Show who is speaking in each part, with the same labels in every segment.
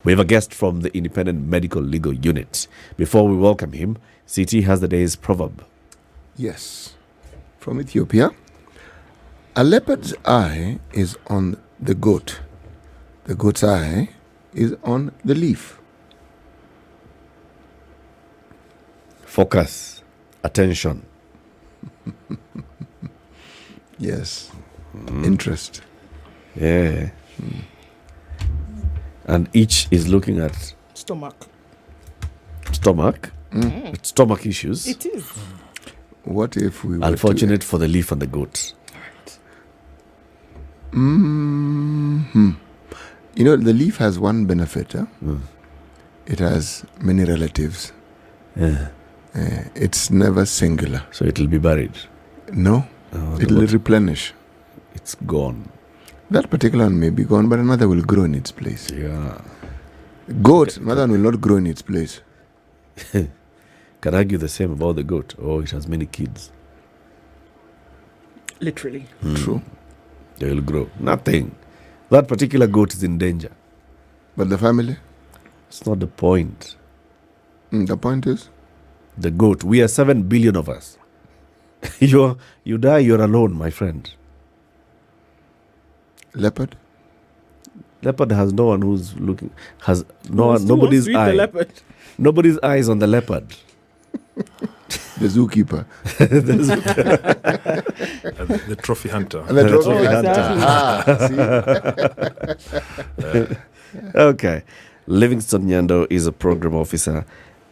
Speaker 1: We have a guest from the Independent Medical Legal Unit. Before we welcome him, CT has the day's proverb.
Speaker 2: Yes, from Ethiopia. A leopard's eye is on the goat. The goat's eye is on the leaf.
Speaker 1: Focus. Attention.
Speaker 2: Yes. Interest.
Speaker 1: Yeah. And each is looking at
Speaker 3: Stomach.
Speaker 1: stomach. Stomach issues.
Speaker 3: It is.
Speaker 2: What if we were
Speaker 1: Unfortunate for the leaf and the goat.
Speaker 2: You know, the leaf has one benefit. It has many relatives.
Speaker 1: Yeah.
Speaker 2: It's never singular.
Speaker 1: So it will be buried.
Speaker 2: No,
Speaker 1: The
Speaker 2: it will
Speaker 1: goat,
Speaker 2: replenish.
Speaker 1: it's gone.
Speaker 2: That particular one may be gone, but another will grow in its place.
Speaker 1: Yeah.
Speaker 2: Goat, another one will not grow in its place.
Speaker 1: Can argue the same about the goat. Oh, it has many kids.
Speaker 3: Literally.
Speaker 2: True.
Speaker 1: They will grow. Nothing. That particular goat is in danger.
Speaker 2: But the family?
Speaker 1: It's not the point.
Speaker 2: The point is?
Speaker 1: The goat. We are 7 billion of us. You die, you're alone, my friend.
Speaker 2: Leopard?
Speaker 1: Leopard has no one who's looking. Has no
Speaker 3: Who's
Speaker 1: one, nobody's
Speaker 3: the
Speaker 1: eye.
Speaker 3: leopard?
Speaker 1: Nobody's eyes on the leopard.
Speaker 2: The zookeeper.
Speaker 4: The trophy hunter.
Speaker 2: And the trophy
Speaker 3: hunter.
Speaker 1: Okay. Livingstone Nyando is a program officer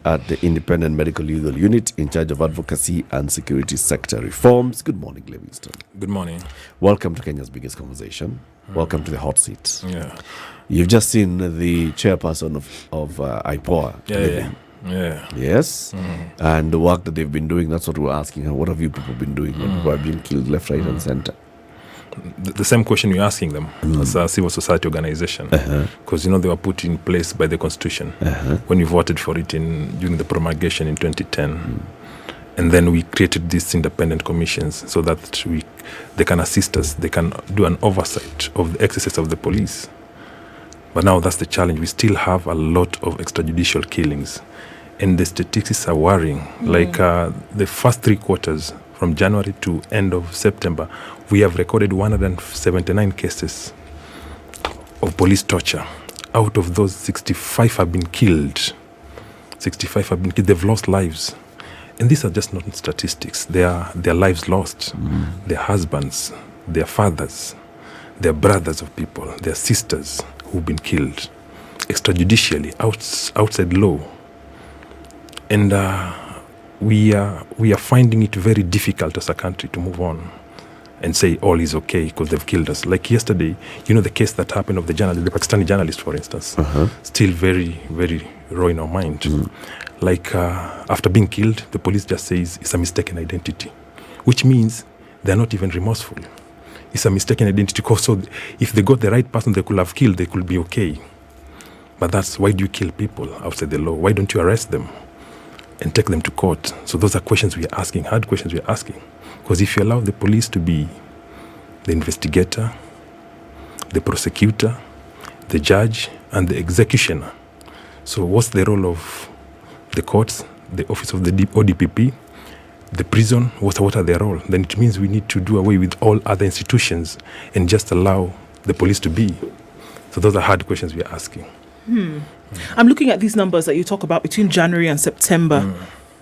Speaker 1: at the Independent Medical Legal Unit in charge of advocacy and security sector reforms. Good morning, Livingstone.
Speaker 4: Good morning.
Speaker 1: Welcome to Kenya's biggest conversation. Welcome to the hot seat.
Speaker 4: Yeah.
Speaker 1: You've just seen the chairperson of IPOA.
Speaker 4: Yeah.
Speaker 1: Yes. And the work that they've been doing, that's what we're asking her. What have you people been doing when people are being killed left, right, and center?
Speaker 4: The same question you're asking them as a civil society organization, because they were put in place by the Constitution when we voted for it during the promulgation in 2010. And then we created these independent commissions so that they can assist us. They can do an oversight of the exercise of the police. But now that's the challenge. We still have a lot of extrajudicial killings. And the statistics are worrying. Like the first 3 quarters, from January to end of September, we have recorded 179 cases of police torture. Out of those, 65 have been killed. 65 have been killed. They've lost lives. And these are just not statistics. They are their lives lost. Their husbands, their fathers, their brothers of people, their sisters who've been killed extrajudicially, outside law. And we are finding it very difficult as a country to move on and say all is okay because they've killed us. Like yesterday, the case that happened of the Pakistani journalist, for instance, still very, very raw in our mind. Like after being killed, the police just says it's a mistaken identity, which means they're not even remorseful. It's a mistaken identity because so if they got the right person they could have killed, they could be okay. But that's why do you kill people outside the law? Why don't you arrest them and take them to court? So those are questions we are asking, hard questions we are asking. Because if you allow the police to be the investigator, the prosecutor, the judge, and the executioner, so what's the role of the courts, the office of the DPP, the prison? What are their role? Then it means we need to do away with all other institutions and just allow the police to be. So those are hard questions we are asking.
Speaker 3: I'm looking at these numbers that you talk about between January and September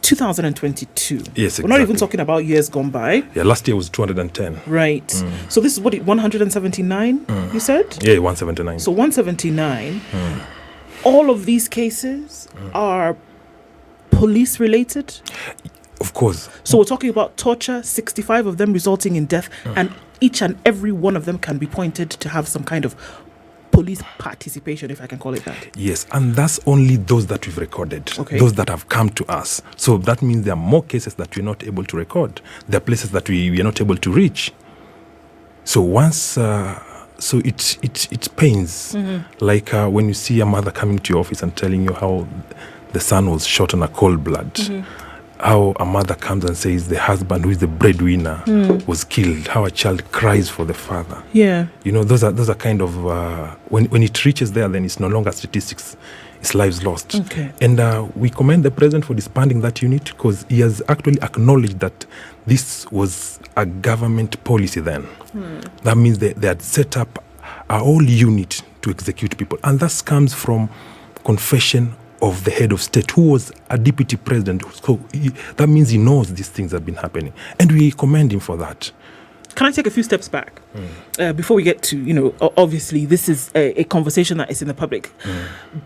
Speaker 3: 2022.
Speaker 4: Yes, exactly.
Speaker 3: We're not even talking about years gone by.
Speaker 4: Yeah, last year was 210.
Speaker 3: Right. So this is 179, you said?
Speaker 4: Yeah, 179.
Speaker 3: So 179. All of these cases are police related?
Speaker 4: Of course.
Speaker 3: So we're talking about torture, 65 of them resulting in death, and each and every one of them can be pointed to have some kind of police participation, if I can call it that.
Speaker 4: Yes, and that's only those that we've recorded, those that have come to us. So that means there are more cases that we're not able to record. There are places that we are not able to reach. So once, so it pains. Like when you see a mother coming to your office and telling you how the son was shot on a cold blood. how a mother comes and says the husband, who is the breadwinner, was killed. How a child cries for the father.
Speaker 3: Yeah.
Speaker 4: You know, those are kind of when it reaches there, then it's no longer statistics. It's lives lost.
Speaker 3: Okay.
Speaker 4: And we commend the president for disbanding that unit, because he has actually acknowledged that this was a government policy then. That means they had set up a whole unit to execute people. And that comes from confession of the head of state, who was a deputy president. So that means he knows these things have been happening. And we commend him for that.
Speaker 3: Can I take a few steps back before we get to, obviously this is a conversation that is in the public,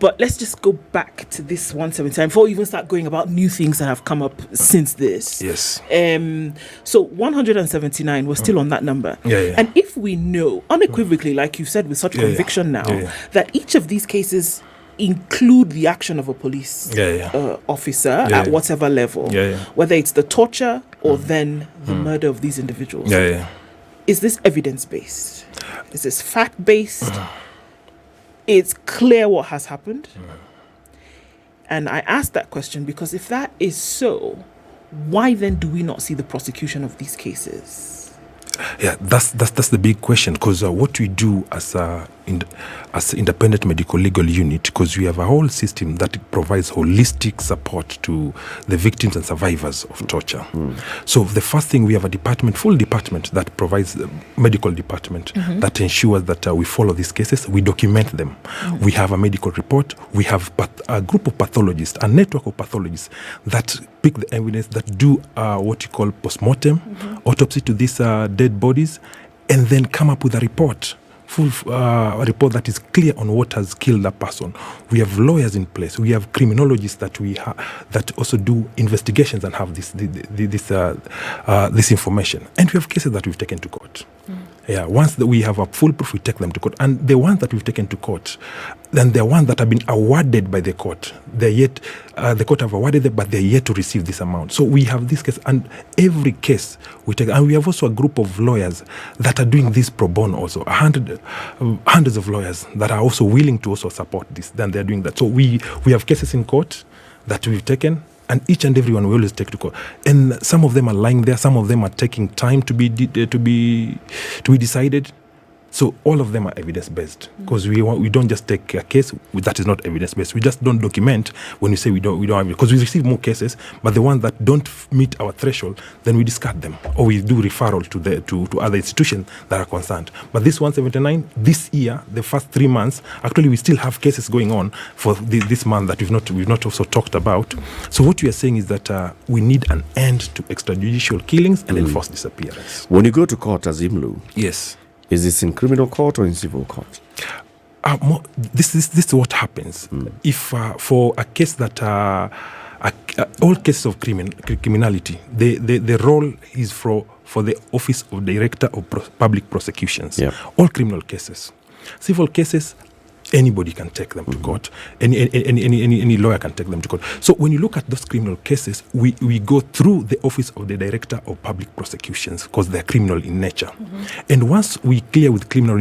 Speaker 3: but let's just go back to this 179 before we even start going about new things that have come up since this.
Speaker 4: Yes.
Speaker 3: So 179, we're still on that number.
Speaker 4: Yeah.
Speaker 3: And if we know unequivocally, like you said with such conviction now, that each of these cases include the action of a police officer at whatever level, whether it's the torture or then the murder of these individuals. Is this evidence-based? Is this fact-based? It's clear what has happened. And I ask that question because if that is so, why then do we not see the prosecution of these cases?
Speaker 4: Yeah, that's the big question, because what we do as independent medical legal unit, because we have a whole system that provides holistic support to the victims and survivors of torture. So the first thing, we have a full department that provides medical department that ensures that we follow these cases, we document them. We have a medical report, we have a group of pathologists, a network of pathologists that pick the evidence, that do what you call post-mortem, autopsy to these dead bodies, and then come up with a report. A report that is clear on what has killed a person. We have lawyers in place. We have criminologists that also do investigations and have this information. And we have cases that we've taken to court. Yeah, once we have a full proof, we take them to court. And the ones that we've taken to court, then the ones that have been awarded by the court, the court have awarded them, but they're yet to receive this amount. So we have this case, and every case we take, and we have also a group of lawyers that are doing this pro bono also, hundreds of lawyers that are also willing to also support this, then they're doing that. So we have cases in court that we've taken, and each and every one we always take to court. And some of them are lying there, some of them are taking time to be decided. So all of them are evidence-based, because we don't just take a case that is not evidence-based. We just don't document when we say we don't have it, because we receive more cases, but the ones that don't meet our threshold, then we discard them, or we do referral to other institutions that are concerned. But this 179, this year, the first 3 months, actually we still have cases going on for this month that we've not also talked about. So what we are saying is that we need an end to extrajudicial killings and enforced disappearance.
Speaker 1: When you go to court as IMLU,
Speaker 4: Yes.
Speaker 1: is this in criminal court or in civil court?
Speaker 4: This is what happens. If for a case that all cases of criminality, the role is for the Office of Director of Public Prosecutions.
Speaker 1: Yeah.
Speaker 4: All criminal cases. Civil cases, anybody can take them to court. Any lawyer can take them to court. So when you look at those criminal cases, we go through the Office of the Director of Public Prosecutions, because they're criminal in nature. And once we clear with criminal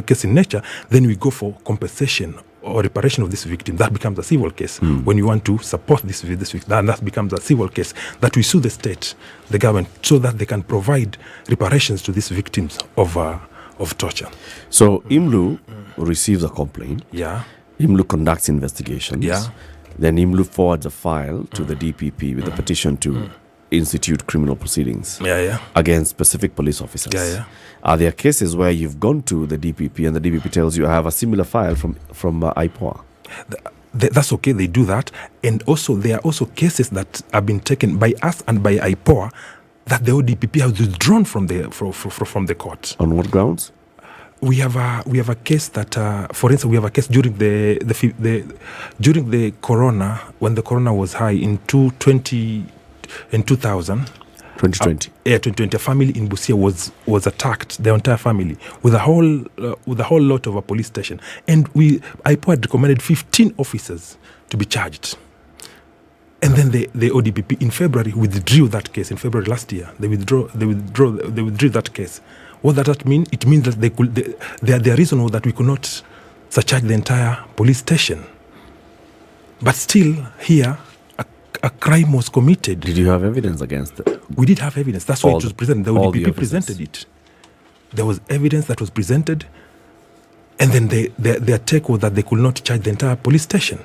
Speaker 4: case in nature, then we go for compensation or reparation of this victim. That becomes a civil case. When you want to support this victim, and that becomes a civil case that we sue the state, the government, so that they can provide reparations to these victims of torture.
Speaker 1: So IMLU receives a complaint.
Speaker 4: Yeah.
Speaker 1: IMLU conducts investigations.
Speaker 4: Yeah.
Speaker 1: Then IMLU forwards a file to the DPP with a petition to institute criminal proceedings against specific police officers.
Speaker 4: Yeah.
Speaker 1: Are there cases where you've gone to the DPP and the DPP tells you I have a similar file from IPOA?
Speaker 4: That's okay, they do that. And also there are also cases that have been taken by us and by IPOA that the DPP has withdrawn from the court.
Speaker 1: On what grounds?
Speaker 4: We have a case that, for instance, we have a case during the corona, when the corona was high in 2000.
Speaker 1: 2020.
Speaker 4: 2020. A family in Busia was attacked, the entire family, with a whole lot of a police station, and IPOA had recommended 15 officers to be charged. And then the ODPP in February withdrew that case. In February last year, they withdrew that case. What does that mean? It means that their reason was that we could not surcharge the entire police station. But still, here, a crime was committed.
Speaker 1: Did you have evidence against it?
Speaker 4: We did have evidence. That's why it was presented. The DPP presented it. There was evidence that was presented, and then their take was that they could not charge the entire police station,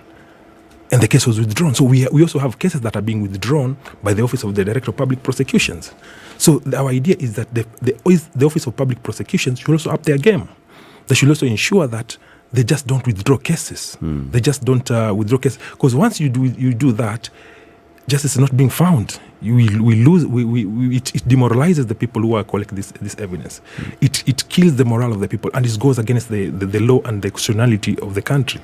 Speaker 4: and the case was withdrawn. So we also have cases that are being withdrawn by the Office of the Director of Public Prosecutions. So our idea is that the Office of Public Prosecutions should also up their game. They should also ensure that they just don't withdraw cases. They just don't withdraw cases, because once you do that, justice is not being found. We lose. It demoralizes the people who are collecting this evidence. It kills the morale of the people, and it goes against the law and the constitutionality of the country.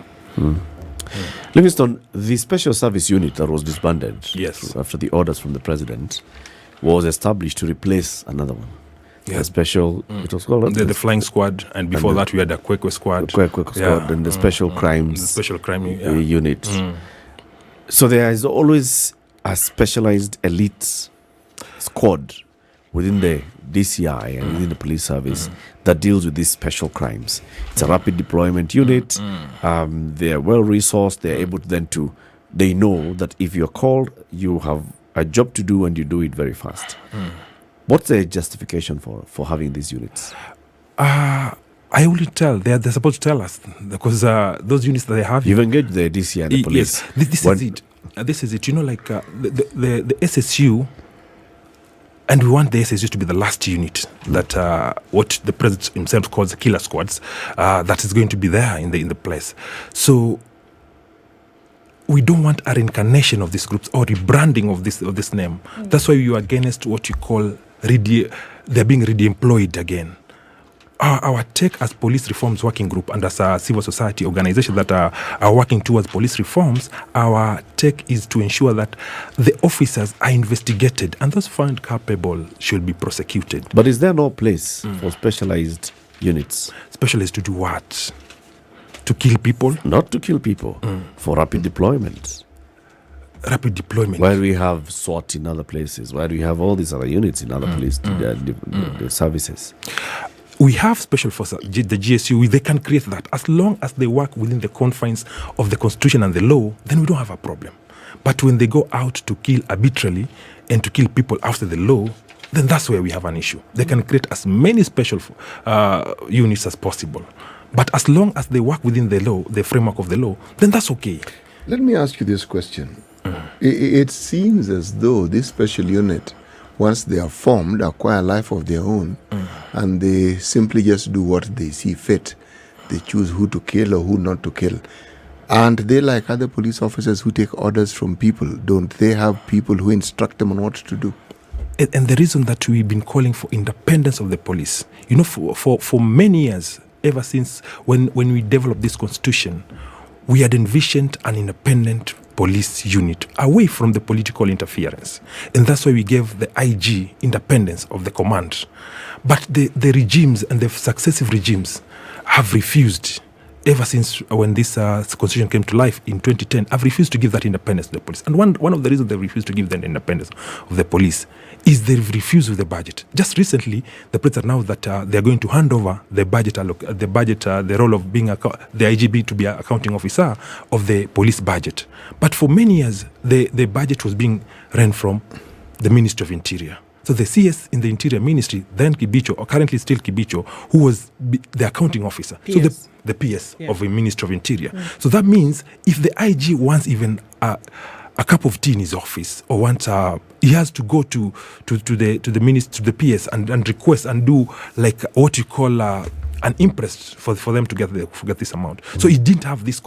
Speaker 1: Livingstone, the Special Service Unit that was disbanded after the orders from the President was established to replace another one. The special, it was called
Speaker 4: the Flying Squad, and before that we had the Kwekwe Squad.
Speaker 1: Squad, and the Special Crimes
Speaker 4: the Special Crime
Speaker 1: Unit. So there is always a specialized elite squad within the DCI and within the police service that deals with these special crimes. It's a rapid deployment unit. They are well resourced. They're able to they know that if you're called, you have a job to do and you do it very fast. What's the justification for having these units?
Speaker 4: I will tell. They're supposed to tell us, because those units that they have.
Speaker 1: You've engaged the DCI and the police.
Speaker 4: Yes, this is it. This is it. You know, like the SSU, and we want the SSU to be the last unit that what the president himself calls the killer squads, that is going to be there in the place. So we don't want a reincarnation of these groups or rebranding of this name. That's why you are against what you call they're being re-employed again. Our take as police reforms working group and as a civil society organization that are working towards police reforms, our take is to ensure that the officers are investigated and those found culpable should be prosecuted.
Speaker 1: But is there no place for specialized units?
Speaker 4: Specialized to do what? To kill people?
Speaker 1: Not to kill people, for rapid deployment.
Speaker 4: Rapid deployment.
Speaker 1: Where we have SWAT in other places, where we have all these other units in other police the services.
Speaker 4: We have special forces, the GSU, they can create that. As long as they work within the confines of the Constitution and the law, then we don't have a problem. But when they go out to kill arbitrarily and to kill people outside the law, then that's where we have an issue. They can create as many special units as possible. But as long as they work within the law, the framework of the law, then that's okay.
Speaker 2: Let me ask you this question. It seems as though this special unit, once they are formed, acquire a life of their own, and they simply just do what they see fit. They choose who to kill or who not to kill. And they, like other police officers who take orders from people, don't they have people who instruct them on what to do?
Speaker 4: And the reason that we've been calling for independence of the police, you know, for many years, ever since when we developed this constitution, we had envisioned an independent police unit away from the political interference. And that's why we gave the IG independence of the command. But the regimes and the successive regimes have refused, ever since when this constitution came to life in 2010, have refused to give that independence to the police. And one of the reasons they refused to give the independence of the police is they refuse with the budget. Just recently, the president announced that they are going to hand over the budget, the role of being the IGB to be an accounting officer of the police budget. But for many years, the budget was being run from the Ministry of Interior. So the CS in the Interior Ministry, then Kibicho, or currently still Kibicho, who was the accounting officer. PS. So the PS of the Ministry of Interior. So that means if the IG wants even a cup of tea in his office, or wants he has to go to the ministry, to the PS and request and do like what you call an imprest for them to get this amount. So he didn't have this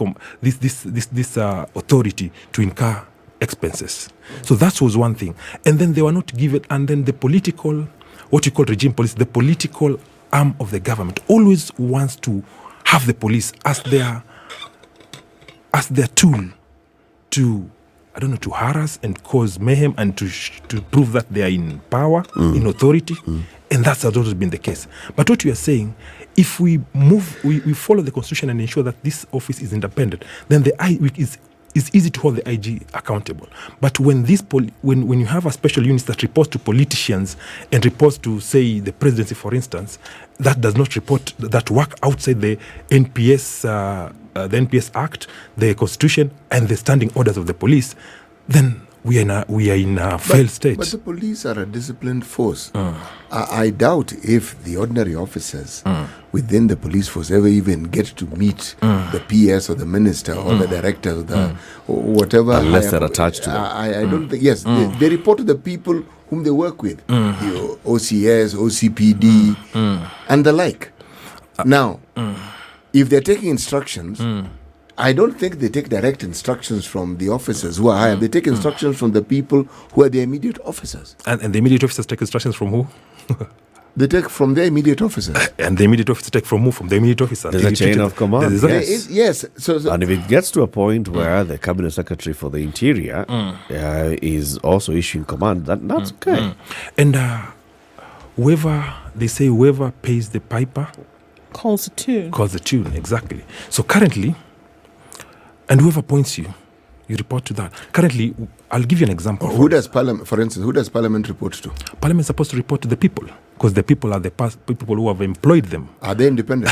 Speaker 4: authority to incur expenses. So that was one thing. And then they were not given, and then the political, what you call regime police, the political arm of the government always wants to have the police as their tool to, I don't know, to harass and cause mayhem and to prove that they are in power, in authority. And that's has always been the case. But what you are saying, if we follow the Constitution and ensure that this office is independent, then it's easy to hold the IG accountable. But when when you have a special unit that reports to politicians and reports to, say, the presidency, for instance, that does not report, that work outside the NPS Act, the Constitution, and the standing orders of the police, then we are in a failed state.
Speaker 2: But the police are a disciplined force. I doubt if the ordinary officers within the police force ever even get to meet the PS or the minister or the director or the or whatever.
Speaker 1: Unless they're attached to them.
Speaker 2: I don't think. Yes, they report to the people whom they work with, the OCS, OCPD, and the like. Now, if they're taking instructions, I don't think they take direct instructions from the officers who are hired. They take instructions from the people who are the immediate officers.
Speaker 4: And the immediate officers take instructions from who?
Speaker 2: They take from their immediate officers.
Speaker 4: And the immediate officers take from who? From the immediate officers.
Speaker 1: There's a chain of command.
Speaker 2: Yes. So,
Speaker 1: and if it gets to a point where the Cabinet Secretary for the Interior is also issuing command, that's okay.
Speaker 4: And whoever pays the piper
Speaker 3: calls the tune.
Speaker 4: Calls the tune, exactly. So currently, and whoever appoints you, you report to that. Currently, I'll give you an example.
Speaker 2: Who does Parliament, for instance, who does Parliament report to?
Speaker 4: Parliament is supposed to report to the people, because the people are the people who have employed them.
Speaker 2: Are they independent?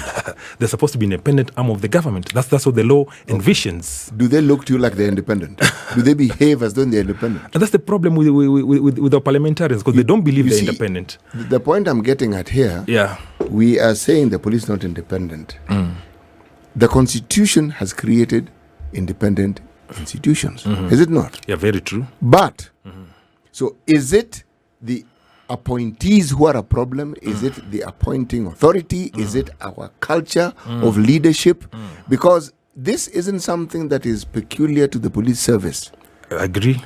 Speaker 4: They're supposed to be an independent arm of the government. That's what the law envisions.
Speaker 2: Do they look to you like they're independent? Do they behave as though they're independent?
Speaker 4: And that's the problem with our parliamentarians, because they don't believe they're independent.
Speaker 2: The point I'm getting at here, we are saying the police not independent. The Constitution has created independent institutions. Is it not?
Speaker 4: Yeah, very true.
Speaker 2: But, so is it the appointees who are a problem? Is it the appointing authority? Is it our culture of leadership? Because this isn't something that is peculiar to the police service.
Speaker 4: I agree.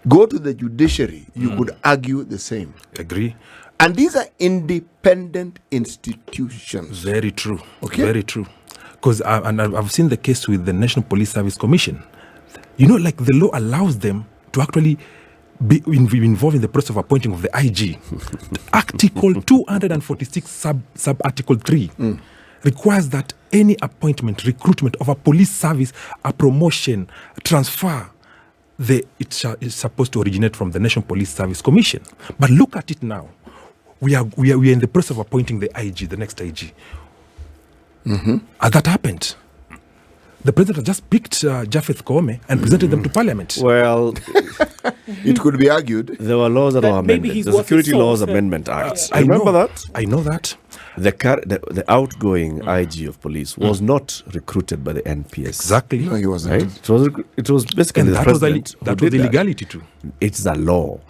Speaker 2: Go to the judiciary, you could argue the same.
Speaker 4: Agree.
Speaker 2: And these are independent institutions.
Speaker 4: Very true.
Speaker 2: Okay.
Speaker 4: Very true. Because I've seen the case with the National Police Service Commission. You know, like the law allows them to actually be involved in the process of appointing of the IG. Article 246 sub-article 3 requires that any appointment, recruitment of a police service, a promotion, transfer, it's supposed to originate from the National Police Service Commission. But look at it now. We are in the process of appointing the IG, the next IG. And that happened. The president just picked Japheth Koome and presented them to Parliament.
Speaker 1: Well,
Speaker 2: it could be argued.
Speaker 1: There were laws that were amended. The Security Laws Amendment Act. I remember that.
Speaker 4: I know that.
Speaker 1: The outgoing IG of police was not recruited by the NPS.
Speaker 4: Exactly.
Speaker 2: No, he wasn't.
Speaker 1: Right? It was basically
Speaker 4: and
Speaker 1: the president.
Speaker 4: That was illegality too.
Speaker 1: It's the law.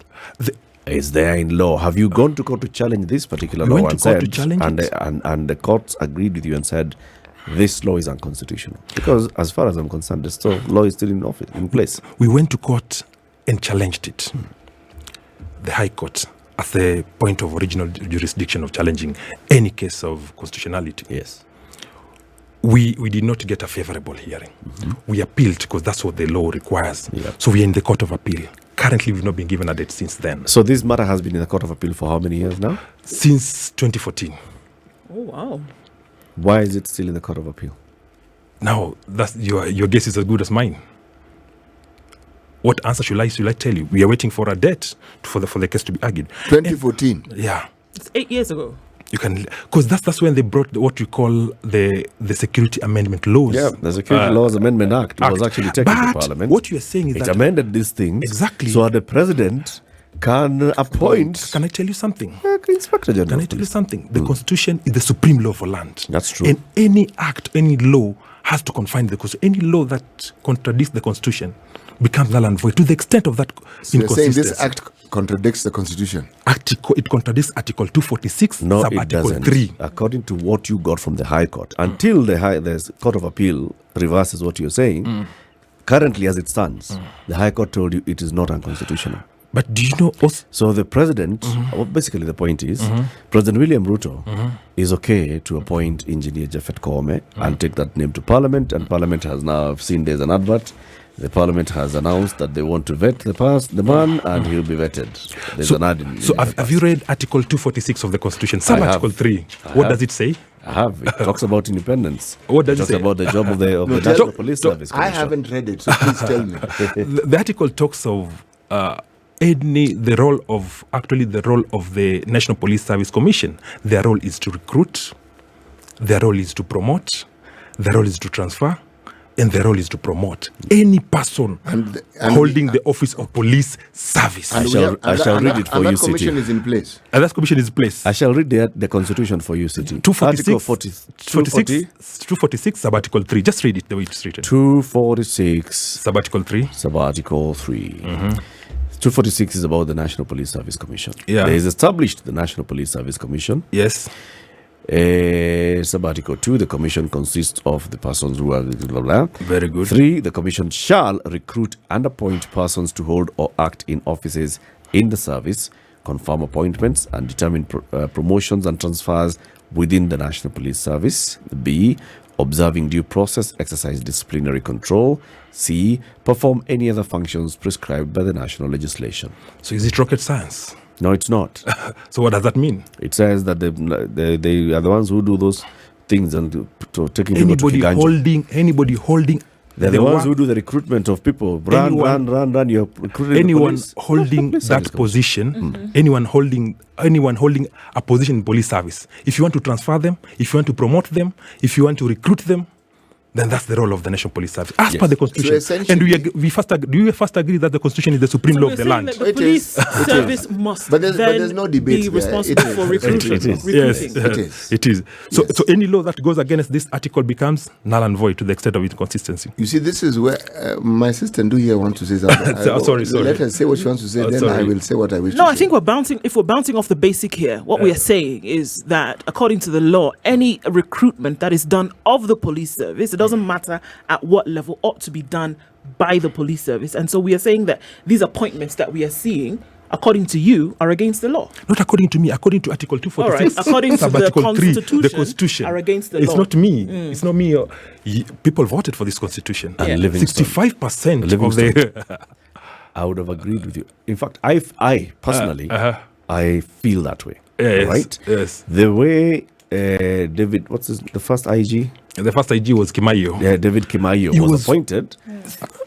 Speaker 1: It's there in law. Have you gone to court to challenge this particular law?
Speaker 4: Went to court to challenge it.
Speaker 1: And the courts agreed with you and said, this law is unconstitutional. Because as far as I'm concerned, the law is still in place.
Speaker 4: We went to court and challenged it. The High Court, at the point of original jurisdiction of challenging any case of constitutionality.
Speaker 1: Yes.
Speaker 4: We did not get a favorable hearing. We appealed because that's what the law requires. So we are in the Court of Appeal. Currently, we've not been given a date since then.
Speaker 1: So this matter has been in the Court of Appeal for how many years now?
Speaker 4: Since 2014.
Speaker 3: Oh, wow.
Speaker 1: Why is it still in the Court of Appeal?
Speaker 4: Now, that's your guess is as good as mine. What answer should I tell you? We are waiting for a date for the case to be argued.
Speaker 2: 2014.
Speaker 4: Yeah.
Speaker 3: It's 8 years ago.
Speaker 4: You can, because that's when they brought what we call the Security Amendment Laws.
Speaker 1: Yeah, the Security Laws Amendment Act was actually taken to Parliament.
Speaker 4: What you are saying is
Speaker 1: it
Speaker 4: that
Speaker 1: amended these things
Speaker 4: exactly,
Speaker 1: so the president can appoint.
Speaker 4: Can I tell you something?
Speaker 1: Inspector General.
Speaker 4: Can I tell you something? The Constitution is the supreme law for land.
Speaker 1: That's true.
Speaker 4: And any act, any law has to confine the Constitution. Any law that contradicts the Constitution becomes null and void to the extent of that
Speaker 2: inconsistency. You're saying this act contradicts the Constitution?
Speaker 4: It contradicts Article 246,
Speaker 1: no,
Speaker 4: sub-article 3.
Speaker 1: According to what you got from the High Court, until the Court of Appeal reverses what you're saying, currently as it stands, the High Court told you it is not unconstitutional.
Speaker 4: But do you know also?
Speaker 1: So the president, basically the point is, President William Ruto is okay to appoint Engineer Japheth Koome and take that name to Parliament, and Parliament has now seen there's an advert. The Parliament has announced that they want to vet the man, and he'll be vetted. There's an ad in
Speaker 4: have you read Article 246 of the Constitution, sub-article 3? What does it say?
Speaker 1: I have. It talks about independence.
Speaker 4: What does it say?
Speaker 1: Talks about the job of the National Police Service Commission.
Speaker 2: I haven't read it, so please tell me.
Speaker 4: The article talks of the role of the National Police Service Commission. Their role is to recruit. Their role is to promote. Their role is to transfer. and the role is to promote any person holding the office of police service.
Speaker 1: I shall read it for you,
Speaker 2: that commission
Speaker 1: City.
Speaker 2: is in place.
Speaker 4: And that commission is in place.
Speaker 1: I shall read the constitution for you, City.
Speaker 4: 246 sub-article 3. Just read it the way it's written.
Speaker 1: 246
Speaker 4: sub-article 3.
Speaker 1: Sub-article 3. 246 is about the National Police Service Commission.
Speaker 4: Yeah.
Speaker 1: There is established the National Police Service Commission.
Speaker 4: Yes.
Speaker 1: Sub-article 2, the commission consists of the persons who are blah, blah.
Speaker 4: Very good.
Speaker 1: 3, the commission shall recruit and appoint persons to hold or act in offices in the service, confirm appointments and determine promotions and transfers within the National Police Service. B, observing due process, exercise disciplinary control. C, perform any other functions prescribed by the national legislation.
Speaker 4: So is it rocket science?
Speaker 1: No, it's not.
Speaker 4: So what does that mean?
Speaker 1: It says that they are the ones who do those things and to taking people to Kiganja.
Speaker 4: Anybody holding.
Speaker 1: They're the ones who do the recruitment of people. Run. You're recruiting
Speaker 4: anyone
Speaker 1: the police.
Speaker 4: holding that position. Anyone holding a position in police service. If you want to transfer them, if you want to promote them, if you want to recruit them, then that's the role of the National Police Service as per the Constitution. So and do you first agree that the Constitution is the supreme law of the land?
Speaker 3: The police service must
Speaker 2: but there's no debate
Speaker 3: be responsible for recruiting.
Speaker 4: Yes,
Speaker 2: it is.
Speaker 4: So any law that goes against this article becomes null and void to the extent of inconsistency.
Speaker 2: You see, this is where my sister do here want to say something.
Speaker 4: Sorry.
Speaker 2: Let her say what she wants to say, then I will say what I wish to say.
Speaker 3: No, I think if we're bouncing off the basic here, what we are saying is that according to the law, any recruitment that is done of the police service, it doesn't matter at what level, ought to be done by the police service. And so we are saying that these appointments that we are seeing, according to you, are against the law.
Speaker 4: Not according to me, according to Article 246.
Speaker 3: Right. According to the Constitution,
Speaker 4: are
Speaker 3: against the law.
Speaker 4: It's not me. It's not me. People voted for this Constitution.
Speaker 1: And Livingstone.
Speaker 4: 65% of the...
Speaker 1: I would have agreed with you. In fact, I personally, I feel that way.
Speaker 4: Yes,
Speaker 1: right?
Speaker 4: Yes.
Speaker 1: The way David, the first IG?
Speaker 4: The first IG was Kimayo.
Speaker 1: Yeah, David Kimayo was appointed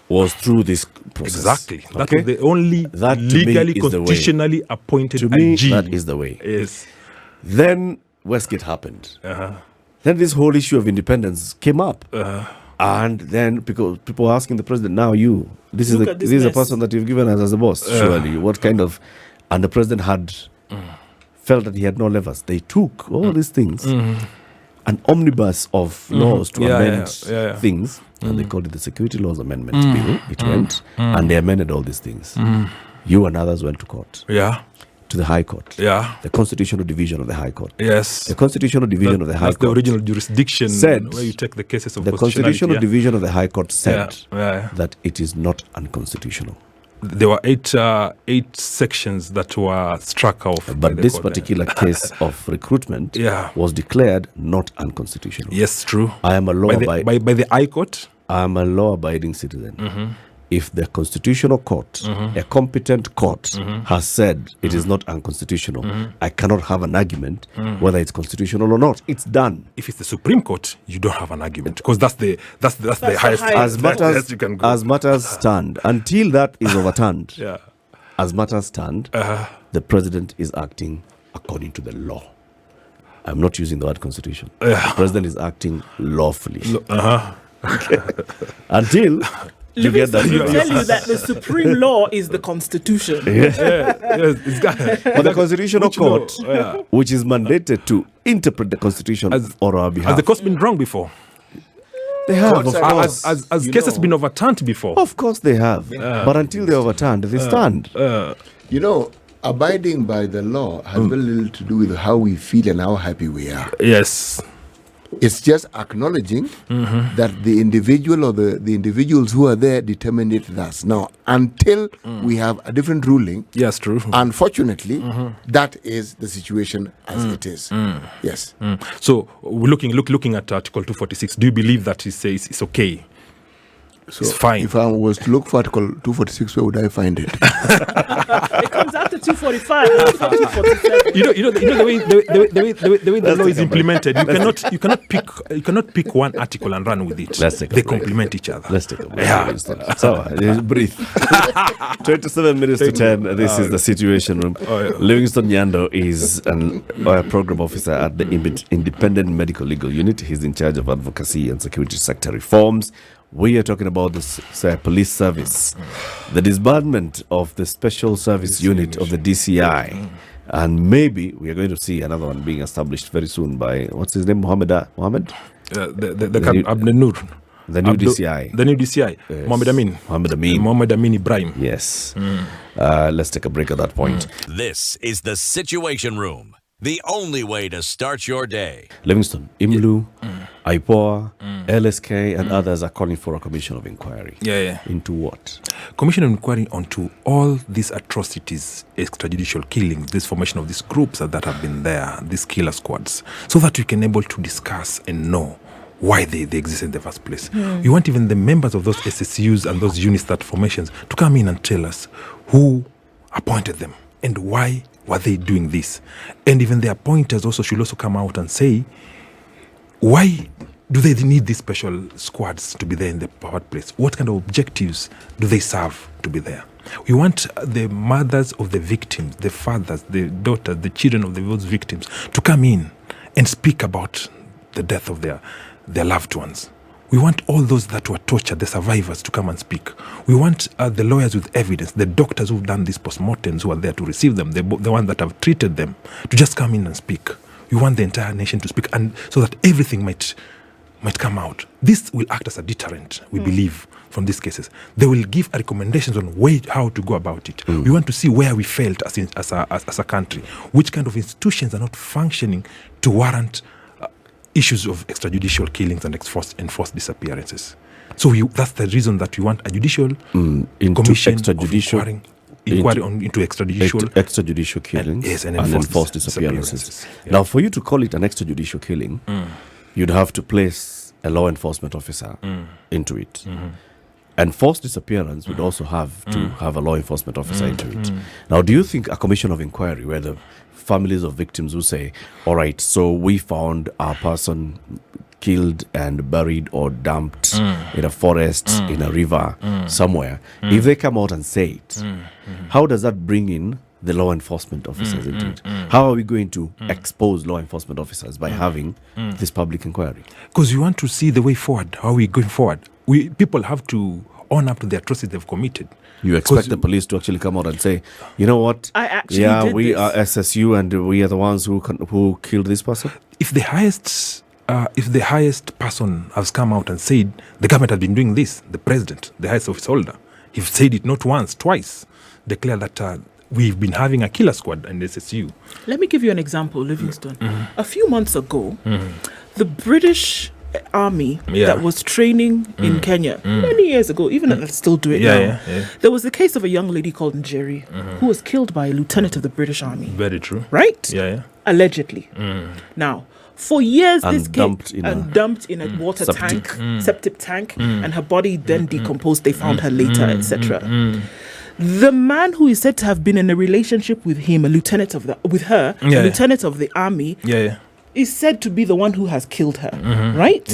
Speaker 1: was through this process.
Speaker 4: Exactly. Okay? That was the only legally, constitutionally appointed
Speaker 1: to me,
Speaker 4: IG.
Speaker 1: That is the way.
Speaker 4: Yes.
Speaker 1: Then Westgate happened. Then this whole issue of independence came up. And then because people were asking the president, now this is a person that you've given us as a boss, surely. What kind of... And the president had felt that he had no levers. They took all these things, an omnibus of laws to amend things, and they called it the Security Laws Amendment Bill. It went, and they amended all these things. You and others went to court.
Speaker 4: Yeah.
Speaker 1: To the High Court.
Speaker 4: Yeah.
Speaker 1: The Constitutional Division of the High Court.
Speaker 4: Yes.
Speaker 1: The Constitutional Division of the High Court.
Speaker 4: That's the original jurisdiction
Speaker 1: said,
Speaker 4: where you take the cases of
Speaker 1: the Constitutional Division of the High Court said that it is not unconstitutional.
Speaker 4: There were eight sections that were struck off.
Speaker 1: But this particular case of recruitment was declared not unconstitutional.
Speaker 4: Yes, true.
Speaker 1: I am a law
Speaker 4: by the High Court.
Speaker 1: I am a law-abiding citizen. If the constitutional court, a competent court, has said it is not unconstitutional, I cannot have an argument whether it's constitutional or not. It's done.
Speaker 4: If it's the Supreme Court, you don't have an argument because that's the highest.
Speaker 1: As matters stand, until that is overturned, as matters stand, the president is acting according to the law. I'm not using the word constitution. The president is acting lawfully. Until
Speaker 3: Livingstone will tell you that the supreme law is the Constitution.
Speaker 1: But the Constitutional Court, which is mandated to interpret the Constitution on our behalf.
Speaker 4: Has the court been wrong before?
Speaker 1: They have, of course.
Speaker 4: Has cases been overturned before?
Speaker 1: Of course they have. But until they're overturned, they stand.
Speaker 2: Abiding by the law has very little to do with how we feel and how happy we are.
Speaker 4: Yes.
Speaker 2: It's just acknowledging that the individual or the individuals who are there determined it thus. Now, until we have a different ruling,
Speaker 4: yes, true.
Speaker 2: Unfortunately, that is the situation as it is. Yes.
Speaker 4: So, we're looking at Article 246. Do you believe that it says it's okay? So it's fine.
Speaker 2: If I was to look for Article 246, where would I find it?
Speaker 3: It comes after 245. It's not 247.
Speaker 4: The way the law is implemented, you cannot pick one article and run with it. They complement each other.
Speaker 1: Let's take a break. So breathe. 27 minutes to 10. This is the Situation Room. Livingstone Nyando is a program officer at the Independent Medical Legal Unit. He's in charge of advocacy and security sector reforms. We are talking about the police service, the disbandment of the Special Service Unit of the DCI. And maybe we are going to see another one being established very soon by, what's his name, Mohammed?
Speaker 4: Abdel Nur.
Speaker 1: The new DCI.
Speaker 4: The new DCI. Yes. Mohammed Amin Ibrahim.
Speaker 1: Yes. Let's take a break at that point.
Speaker 5: This is the Situation Room, the only way to start your day.
Speaker 1: Livingstone, IMLU, IPOA, LSK, and others are calling for a commission of inquiry. Into what?
Speaker 4: Commission of inquiry onto all these atrocities, extrajudicial killings, this formation of these groups that have been there, these killer squads, so that we can able to discuss and know why they exist in the first place. We want even the members of those SSUs and those units, that formations, to come in and tell us who appointed them and why were they doing this. And even the appointers also should also come out and say, why do they need these special squads to be there in the first place? What kind of objectives do they serve to be there? We want the mothers of the victims, the fathers, the daughters, the children of those victims to come in and speak about the death of their loved ones. We want all those that were tortured, the survivors, to come and speak. We want the lawyers with evidence, the doctors who've done these postmortems, who are there to receive them, the ones that have treated them, to just come in and speak. We want the entire nation to speak, and so that everything might come out. This will act as a deterrent, we believe, from these cases. They will give recommendations on how to go about it. We want to see where we failed as a country, which kind of institutions are not functioning to warrant issues of extrajudicial killings and enforced disappearances. So that's the reason that we want a judicial commission
Speaker 1: extrajudicial
Speaker 4: into
Speaker 1: extrajudicial killings
Speaker 4: and
Speaker 1: enforced disappearances. Now, for you to call it an extrajudicial killing, you'd have to place a law enforcement officer into it. And forced disappearance would also have to have a law enforcement officer into it. Now, do you think a commission of inquiry where the families of victims will say, all right, so we found our person killed and buried or dumped in a forest, in a river, somewhere, if they come out and say it, how does that bring in the law enforcement officers into it? How are we going to expose law enforcement officers by having this public inquiry?
Speaker 4: Because we want to see the way forward. How are we going forward? People have to own up to the atrocities they've committed.
Speaker 1: You expect the police to actually come out and say, you know what?
Speaker 3: I actually did
Speaker 1: we
Speaker 3: this.
Speaker 1: are SSU and we are the ones who killed this person.
Speaker 4: If the highest person has come out and said the government has been doing this, the president, the highest office holder, he's said it not once, twice, declare that we've been having a killer squad in SSU.
Speaker 3: Let me give you an example, Livingstone. A few months ago, the British Army that was training in Kenya many years ago, even if they still do it now. There was the case of a young lady called Njeri who was killed by a lieutenant of the British Army.
Speaker 4: Very true.
Speaker 3: Right? Allegedly. Now, for years,
Speaker 1: And
Speaker 3: this
Speaker 1: dumped
Speaker 3: in a water septic tank, and her body then decomposed. They found her later, etc. The man who is said to have been in a relationship with him, a lieutenant of the army, is said to be the one who has killed her, right?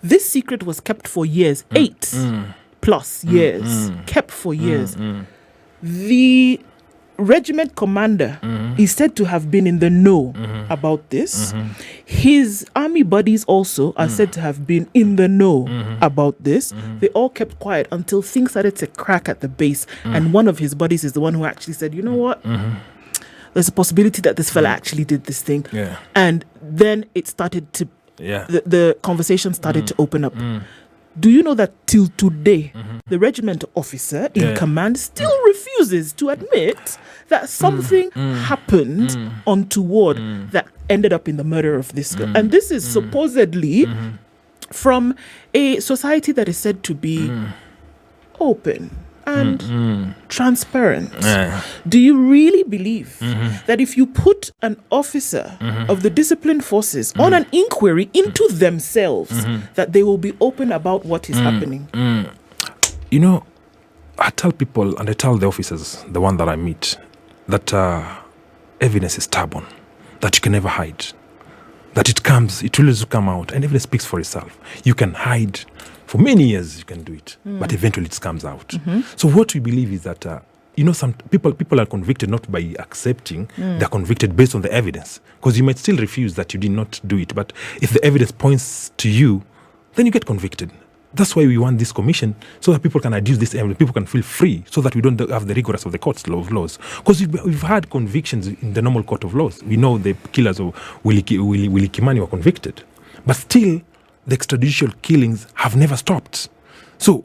Speaker 3: This secret was kept for years, 8+ years, kept for years. The regiment commander is said to have been in the know about this. His army buddies also are said to have been in the know about this. They all kept quiet until things started to crack at the base. And one of his buddies is the one who actually said, you know what? There's a possibility that this fella actually did this thing. And then it started to, the conversation started to open up. Do you know that till today, the regiment officer in command still refuses to admit that something happened untoward that ended up in the murder of this girl? And this is supposedly from a society that is said to be open and transparent. Do you really believe that if you put an officer of the disciplined forces on an inquiry into themselves, that they will be open about what is happening?
Speaker 4: You know, I tell people, and I tell the officers, the one that I meet, that evidence is stubborn, that you can never hide, that it will come out, and evidence speaks for itself. You can hide for many years, you can do it, but eventually it comes out. So what we believe is that, some people are convicted not by accepting, they're convicted based on the evidence. Because you might still refuse that you did not do it, but if the evidence points to you, then you get convicted. That's why we want this commission, so that people can adduce this evidence, people can feel free, so that we don't have the rigorous of the court's law of laws. Because we've had convictions in the normal court of laws. We know the killers of Willie Kimani were convicted. But still, the extrajudicial killings have never stopped. So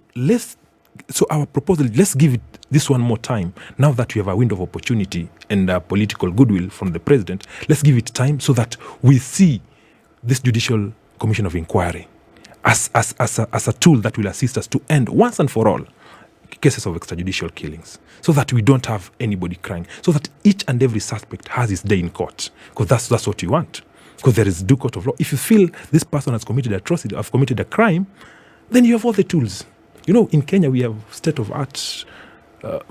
Speaker 4: our proposal, let's give it this one more time. Now that we have a window of opportunity and political goodwill from the president, let's give it time so that we see this judicial commission of inquiry as a tool that will assist us to end once and for all cases of extrajudicial killings, so that we don't have anybody crying, so that each and every suspect has his day in court, because that's what we want, because there is due court of law. If you feel this person has committed atrocity, have committed a crime, then you have all the tools. In Kenya we have state-of-art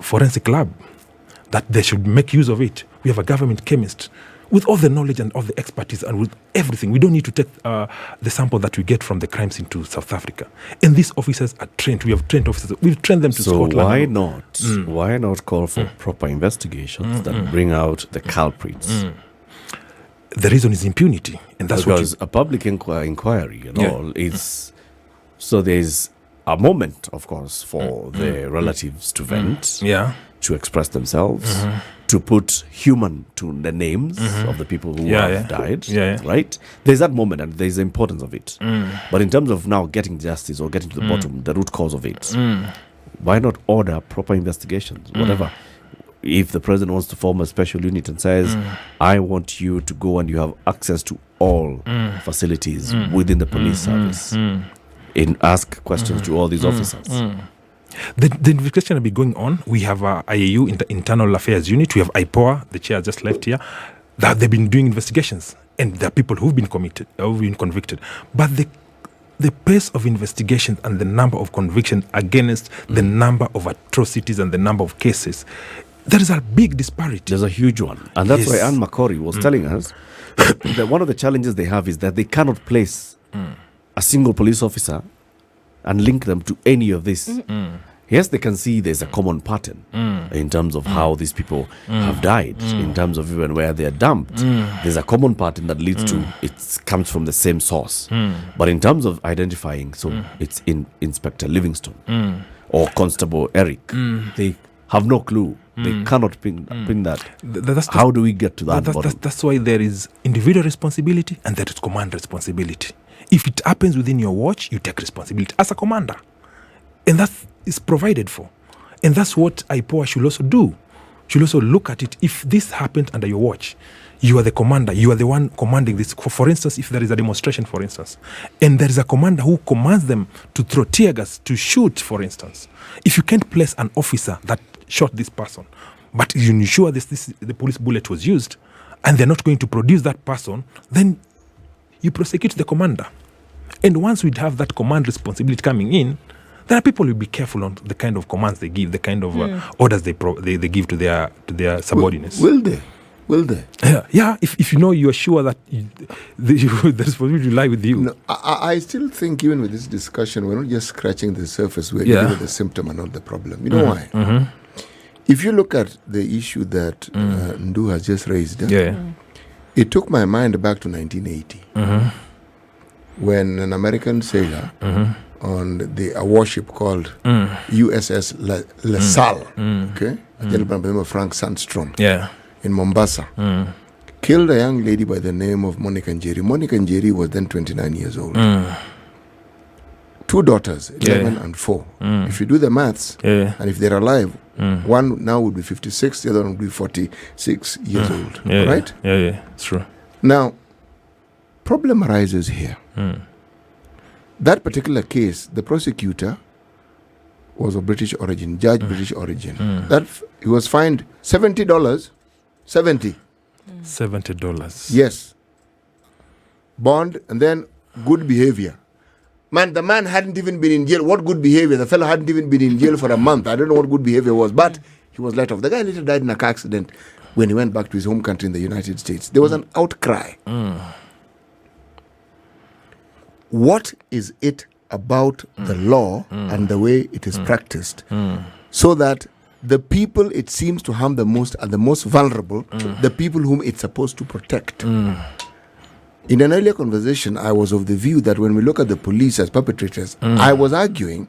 Speaker 4: forensic lab that they should make use of it. We have a government chemist with all the knowledge and all the expertise and with everything. We don't need to take the sample that we get from the crimes into South Africa. And these officers are trained. We have trained officers. We've trained them to Scotland.
Speaker 1: So why not call for proper investigations that bring out the culprits?
Speaker 4: The reason is impunity. And that's
Speaker 1: because a public inquiry is... So there's a moment, of course, for the relatives to vent, to express themselves, to put human to the names of the people who have died, right? There's that moment and there's the importance of it. But in terms of now getting justice or getting to the bottom, the root cause of it, why not order proper investigations, whatever? If the president wants to form a special unit and says, I want you to go and you have access to all facilities within the police service, and ask questions to all these officers.
Speaker 4: The investigation will be going on. We have IAU, Internal Affairs Unit. We have IPOA, the chair just left here. That they've been doing investigations, and there are people who've been convicted. But the pace of investigation and the number of convictions against the number of atrocities and the number of cases, there is a big disparity.
Speaker 1: There's a huge one, and that's why Anne Makori was telling us that one of the challenges they have is that they cannot place a single police officer and link them to any of this. Yes, they can see there's a common pattern in terms of how these people have died, in terms of even where they are dumped. There's a common pattern that leads to it comes from the same source. But in terms of identifying, so it's in Inspector Livingstone or Constable Eric, they have no clue. They cannot pin that. How do we get to that bottom?
Speaker 4: That's why there is individual responsibility and there is command responsibility. If it happens within your watch, you take responsibility as a commander. And that is provided for. And that's what IPOA should also do. Should also look at it. If this happened under your watch, you are the commander. You are the one commanding this. For instance, if there is a demonstration, for instance, and there is a commander who commands them to throw tear gas, to shoot, for instance. If you can't place an officer that shot this person, but you ensure the police bullet was used, and they're not going to produce that person, then you prosecute the commander. And once we'd have that command responsibility coming in, then people will be careful on the kind of commands they give, the kind of orders they give to their subordinates.
Speaker 2: Will they?
Speaker 4: Yeah. If you are sure that the responsibility will lie with you.
Speaker 2: No, I still think even with this discussion, we're not just scratching the surface. We're dealing with the symptom and not the problem. You know why? If you look at the issue that Ndu has just raised, it took my mind back to 1980 when an American sailor on a warship called USS La Salle, a gentleman by the name of Frank Sandstrom, in Mombasa, killed a young lady by the name of Monica Njeri. Monica Njeri was then 29 years old. 2 daughters, 11 and 4. If you do the maths, and if they're alive, one now would be 56, the other one would be 46 years old. Right?
Speaker 4: Yeah, it's true.
Speaker 2: Now, problem arises here. That particular case, the prosecutor was of British origin, judge British origin. That he was fined $70.
Speaker 4: $70.
Speaker 2: Yes. Bond and then good behavior. Man, the man hadn't even been in jail. What good behavior? The fellow hadn't even been in jail for a month. I don't know what good behavior was, but he was let off. The guy later died in a car accident when he went back to his home country in the United States. There was an outcry. What is it about the law and the way it is practiced so that the people it seems to harm the most are the most vulnerable, the people whom it's supposed to protect? In an earlier conversation, I was of the view that when we look at the police as perpetrators, I was arguing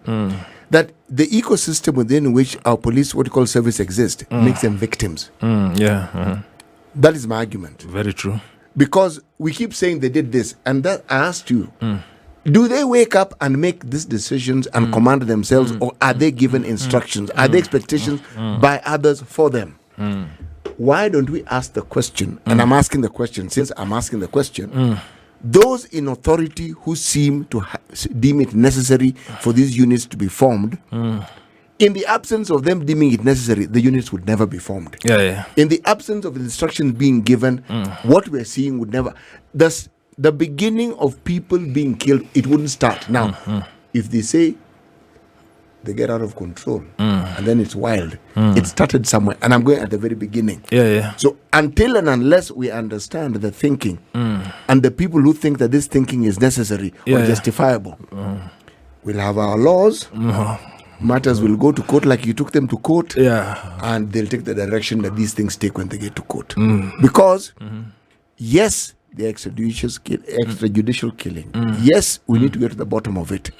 Speaker 2: that the ecosystem within which our police, what you call service, exists, makes them victims. That is my argument.
Speaker 4: Very true.
Speaker 2: Because we keep saying they did this, and that I asked you, do they wake up and make these decisions and command themselves, or are they given instructions? Are there expectations by others for them? Why don't we ask the question? And I'm asking the question, since I'm asking the question, those in authority who seem to deem it necessary for these units to be formed, in the absence of them deeming it necessary, the units would never be formed. In the absence of instructions being given, what we're seeing would never. Thus, the beginning of people being killed, it wouldn't start. Now, if they say they get out of control and then it's wild, it started somewhere. And I'm going at the very beginning. So until and unless we understand the thinking and the people who think that this thinking is necessary or justifiable, we'll have our laws. Matters will go to court like you took them to court, and they'll take the direction that these things take when they get to court. Because, yes, the extrajudicial killing. Yes, we need to get to the bottom of it.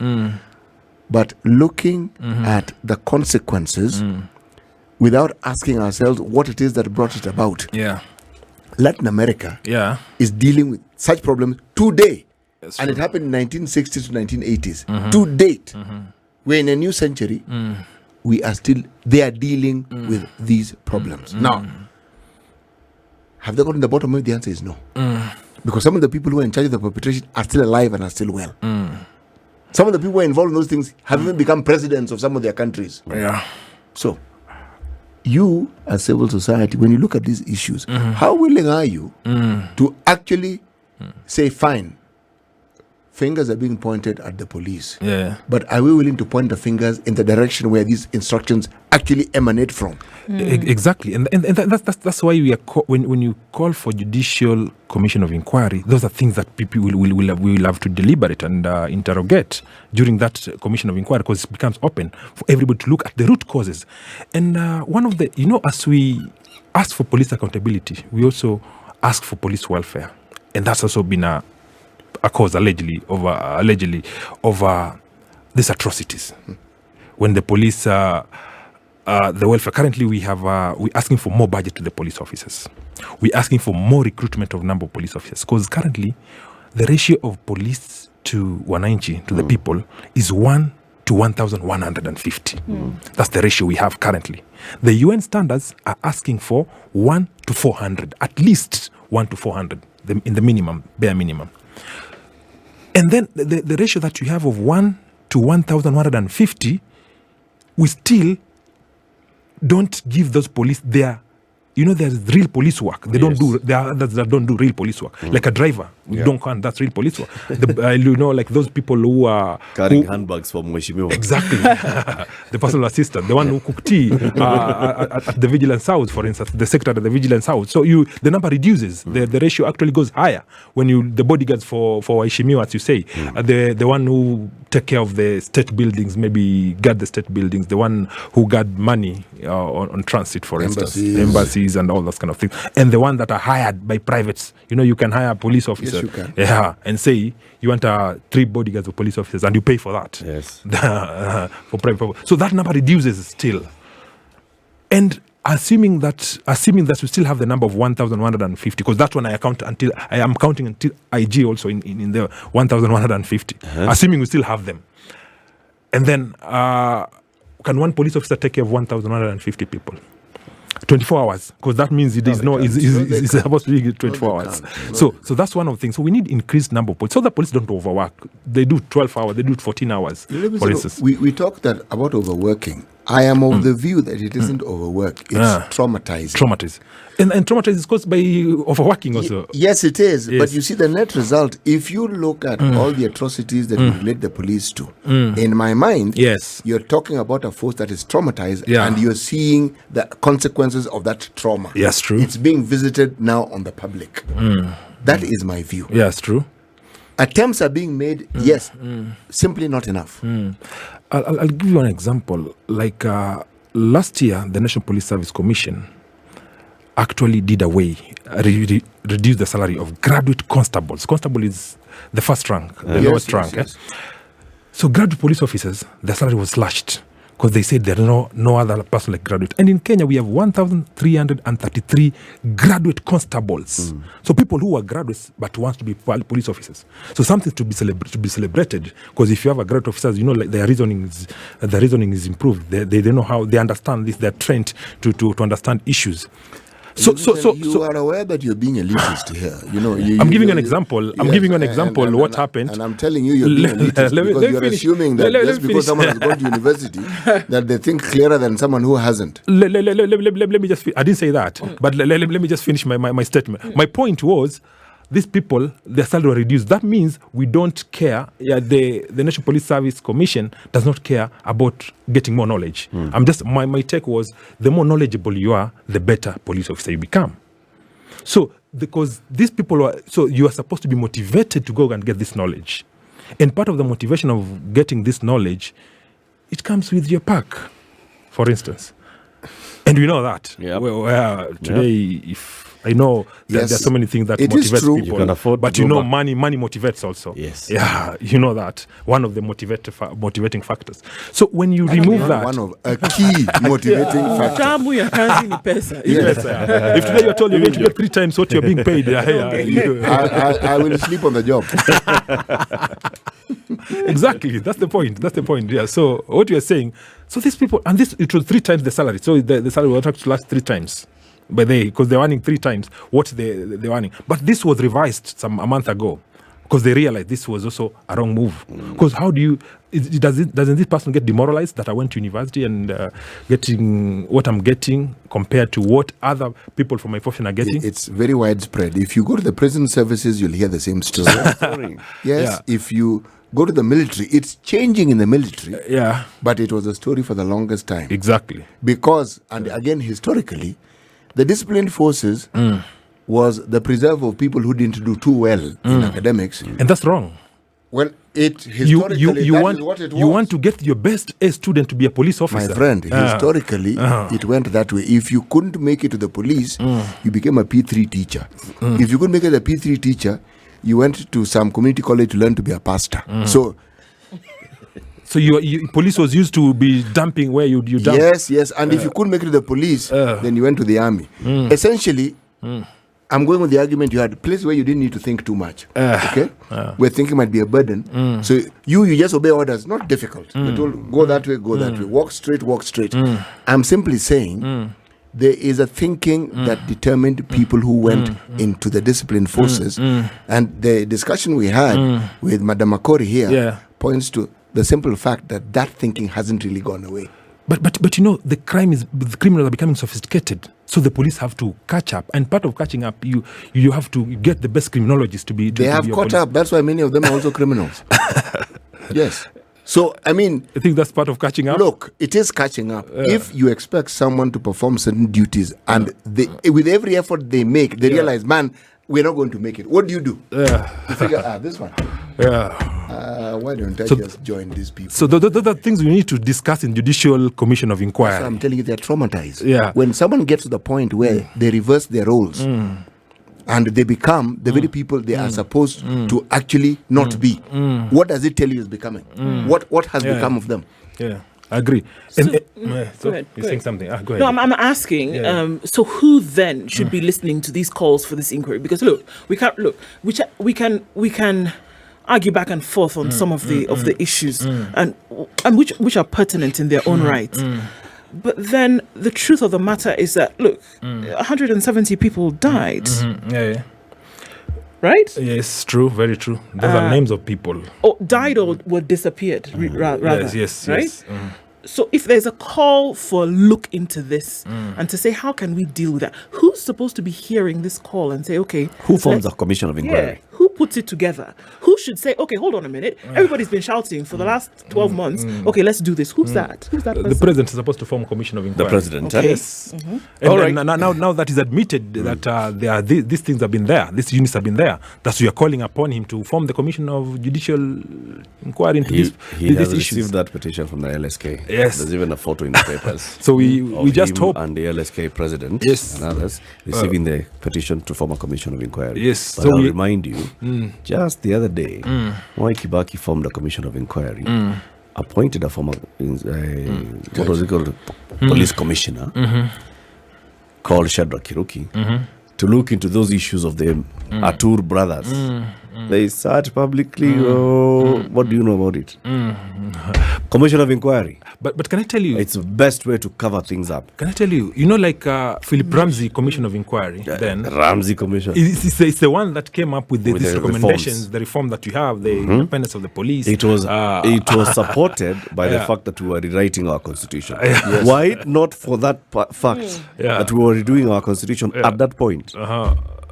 Speaker 2: But looking at the consequences without asking ourselves what it is that brought it about. Latin America is dealing with such problems today. And it happened in 1960s to 1980s. To date. We're in a new century. They are dealing with these problems. Now, have they gotten to the bottom of it? The answer is no. Because some of the people who are in charge of the perpetration are still alive and are still well. Some of the people who are involved in those things have even become presidents of some of their countries. So, you as civil society, when you look at these issues, how willing are you to actually say, fine, fingers are being pointed at the police. But are we willing to point the fingers in the direction where these instructions actually emanate from?
Speaker 4: Exactly. And that's why we are when you call for judicial commission of inquiry, those are things that people will have to deliberate and interrogate during that commission of inquiry, because it becomes open for everybody to look at the root causes. And one of the, as we ask for police accountability, we also ask for police welfare. And that's also been a cause allegedly over these atrocities. When the police, the welfare, currently we're asking for more budget to the police officers. We're asking for more recruitment of number of police officers, because currently the ratio of police to wananchi, to the people, is 1 to 1,150. That's the ratio we have currently. The UN standards are asking for 1 to 400, at least 1 to 400, in the minimum, bare minimum. And then the ratio that you have of 1 to 1,150, we still don't give those police their, there's real police work. There are others that don't do real police work. Like a driver, we don't count, that's real police work. Like those people who are
Speaker 1: carrying handbags from Mweshimiwa.
Speaker 4: Exactly. The personal assistant, the one who cook tea at the Vigilance House, for instance, the secretary at the Vigilance House. So the number reduces. The ratio actually goes higher when the bodyguards for Mweshimiwa, as you say, the one who take care of the state buildings, maybe guard the state buildings, the one who guard money on transit, for instance, embassies and all those kind of things, and the one that are hired by privates. You can hire a police officer, and say you want 3 bodyguards or police officers, and you pay for that. For private purpose. So that number reduces still. And assuming that we still have the number of 1,150, because that one I am counting until IG also in the 1,150. Assuming we still have them, and then can one police officer take care of 1,150 people? 24 hours, because that means it's supposed to be 24 hours. So that's one of the things. So we need increased number of police, so the police don't overwork. They do 12 hours, they do 14 hours, for instance.
Speaker 2: We talked about overworking. I am of the view that it isn't overwork, it's traumatizing.
Speaker 4: And traumatizing is caused by overworking also.
Speaker 2: Yes, it is. Yes. But you see the net result, if you look at all the atrocities that we relate the police to, in my mind, you're talking about a force that is traumatized, and you're seeing the consequences of that trauma.
Speaker 4: Yes, true.
Speaker 2: It's being visited now on the public. That is my view.
Speaker 4: Yes, true.
Speaker 2: Attempts are being made, simply not enough.
Speaker 4: I'll give you an example. Like last year, the National Police Service Commission actually did away, reduce the salary of graduate constables. Constable is the first rank, the lowest rank. Yes. So graduate police officers, their salary was slashed because they said there are no other person like graduate. And in Kenya, we have 1,333 graduate constables. So people who are graduates but want to be police officers. So something to be celebrated, because if you have a graduate officers, like their reasoning is improved. They know how, they understand this. They're trained to understand issues. So
Speaker 2: you are aware that you're being elitist here.
Speaker 4: I'm giving an example. I'm giving an example. What happened?
Speaker 2: And I'm telling you, you're being elitist because you're assuming that just because someone has gone to university, that they think clearer than someone who hasn't.
Speaker 4: Let me just. I didn't say that, but let me just finish my statement. My point was, these people, their salary were reduced. That means we don't care. The National Police Service Commission does not care about getting more knowledge. I'm just my take was, the more knowledgeable you are, the better police officer you become. So because these people you are supposed to be motivated to go and get this knowledge, and part of the motivation of getting this knowledge, it comes with your pack, for instance, and we know that. Today, if I know that there are so many things that motivate people,
Speaker 1: you can afford,
Speaker 4: but money motivates also.
Speaker 1: Yes.
Speaker 4: Yeah, you know that. One of the motivating factors. So when you remove that,
Speaker 2: one of a key motivating factor.
Speaker 4: If today you're told you're going to get 3 times what you're being paid,
Speaker 2: I will sleep on the job.
Speaker 4: Exactly. That's the point. Yeah. So what you're saying, so these people, and it was 3 times the salary. So the salary will have to last 3 times. Because they're earning 3 times what they're earning. But this was revised a month ago because they realized this was also a wrong move. Because how do you, doesn't this person get demoralized that I went to university and getting what I'm getting compared to what other people from my profession are getting?
Speaker 2: It's very widespread. If you go to the prison services, you'll hear the same story. Yes. Yeah. If you go to the military, it's changing in the military. But it was a story for the longest time.
Speaker 4: Exactly.
Speaker 2: Because, and again, historically, the disciplined forces was the preserve of people who didn't do too well in academics.
Speaker 4: And that's wrong.
Speaker 2: Well, historically,
Speaker 4: you want what it was. You want to get your best A student to be a police officer.
Speaker 2: My friend, historically, it went that way. If you couldn't make it to the police, you became a P3 teacher. If you couldn't make it a P3 teacher, you went to some community college to learn to be a pastor. So
Speaker 4: police was used to be dumping where you dump.
Speaker 2: Yes. And if you couldn't make it to the police, then you went to the army. Essentially, I'm going with the argument you had, a place where you didn't need to think too much. Okay? Where thinking might be a burden. So you just obey orders, not difficult. You're told, go that way, walk straight. I'm simply saying, there is a thinking that determined people who went into the disciplined forces. And the discussion we had with Madam Makori here points to the simple fact that thinking hasn't really gone away.
Speaker 4: But the criminals are becoming sophisticated, so the police have to catch up. And part of catching up, you have to get the best criminologists to be.
Speaker 2: They have caught up. That's why many of them are also criminals. Yes. So I
Speaker 4: think that's part of catching up.
Speaker 2: Look, it is catching up. If you expect someone to perform certain duties, and with every effort they make, they realize, man, we're not going to make it. What do? You figure, this one. Why don't I just join these people?
Speaker 4: So those are things we need to discuss in Judicial Commission of Inquiry.
Speaker 2: So I'm telling you, they're traumatized. When someone gets to the point where they reverse their roles and they become the very people they are supposed to actually not be, what does it tell you is becoming? What has become of them?
Speaker 4: Yeah. I agree.
Speaker 3: So,
Speaker 4: go ahead. You're saying something. Go ahead.
Speaker 3: No, I'm asking. So who then should be listening to these calls for this inquiry? Because we can argue back and forth on some of the issues and which are pertinent in their own right. But then the truth of the matter is that 170 people died. Right?
Speaker 4: Yes, true, very true. Those are names of people.
Speaker 3: Died or were disappeared, rather.
Speaker 4: Yes.
Speaker 3: Right?
Speaker 4: Yes.
Speaker 3: So if there's a call for a look into this and to say, how can we deal with that? Who's supposed to be hearing this call and say, okay...
Speaker 1: Who forms a commission of inquiry?
Speaker 3: Who puts it together? Who should say, okay, hold on a minute. Everybody's been shouting for the last 12 months. Okay, let's do this. Who's that? Who's that person?
Speaker 4: The president is supposed to form a commission of inquiry.
Speaker 1: The president.
Speaker 3: Okay.
Speaker 4: Yes. And
Speaker 1: All
Speaker 4: then
Speaker 1: right.
Speaker 4: now that is admitted that there are these things have been there, these units have been there, that's we are calling upon him to form the commission of judicial inquiry into
Speaker 1: He
Speaker 4: these
Speaker 1: has
Speaker 4: issues.
Speaker 1: received that petition from the LSK.
Speaker 4: Yes.
Speaker 1: There's even a photo in the papers.
Speaker 4: So we just
Speaker 1: him
Speaker 4: hope.
Speaker 1: and the LSK president
Speaker 4: Yes.
Speaker 1: and others receiving the petition to form a commission of inquiry.
Speaker 4: Yes.
Speaker 1: But
Speaker 4: So
Speaker 1: I'll
Speaker 4: we-
Speaker 1: remind you, just the other day, Mwai Kibaki formed a commission of inquiry, appointed a former, what was it called, police commissioner called Shadrach Kiruki to look into those issues of the Atur brothers. They sat publicly. Oh, what do you know about it? Commission of inquiry.
Speaker 4: But can I tell you?
Speaker 1: It's the best way to cover things up.
Speaker 4: Can I tell you? You know, like Philip Ramsey Commission of Inquiry. Then
Speaker 1: Ramsey Commission.
Speaker 4: it's the one that came up with
Speaker 1: With
Speaker 4: these
Speaker 1: the
Speaker 4: recommendations,
Speaker 1: reforms.
Speaker 4: the reform that we have, the independence of the police.
Speaker 1: It was supported by the fact that we were rewriting our constitution. Why not for that fact that we were redoing our constitution at that point?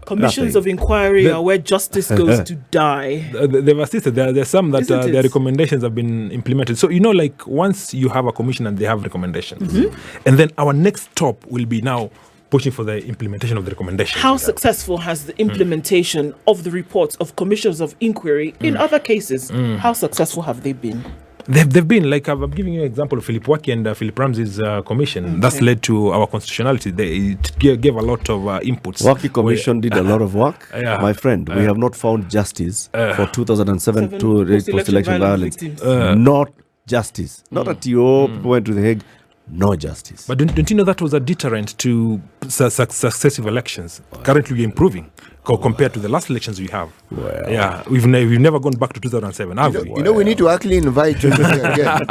Speaker 3: Commissions
Speaker 1: Nothing.
Speaker 3: of inquiry are where justice goes to die.
Speaker 4: They've assisted. There are some that
Speaker 3: Isn't it?
Speaker 4: their recommendations have been implemented. So, you know, like once you have a commission and they have recommendations, and then our next stop will be now pushing for the implementation of the recommendations.
Speaker 3: How successful has the implementation of the reports of commissions of inquiry in other cases? How successful have they been?
Speaker 4: They've been, like, I'm giving you an example of Philip Waki and Philip Ramsey's commission. That's led to our constitutionality. It gave a lot of inputs.
Speaker 1: Waki Commission did a lot of work.
Speaker 4: Yeah.
Speaker 1: My friend, we have not found justice for 2007 to post-election violence.
Speaker 3: victims.
Speaker 1: Not justice. Not at your people went to the Hague. No justice.
Speaker 4: But don't you know that was a deterrent to successive elections? Currently, we're improving compared to the last elections we have.
Speaker 1: Well.
Speaker 4: Yeah, we've never gone back to 2007, have we?
Speaker 2: You know, we need to actually invite you again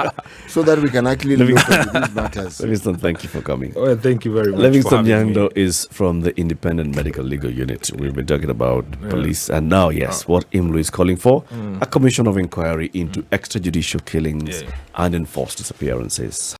Speaker 2: so that we can actually look at these matters.
Speaker 1: Livingstone, thank you for coming.
Speaker 4: Well, thank you very much.
Speaker 1: Livingstone
Speaker 4: for having
Speaker 1: Nyando
Speaker 4: me.
Speaker 1: is from the Independent Medical Legal Unit. We've been talking about police, and now, yes, what IMLU is calling for, a commission of inquiry into extrajudicial killings and enforced disappearances.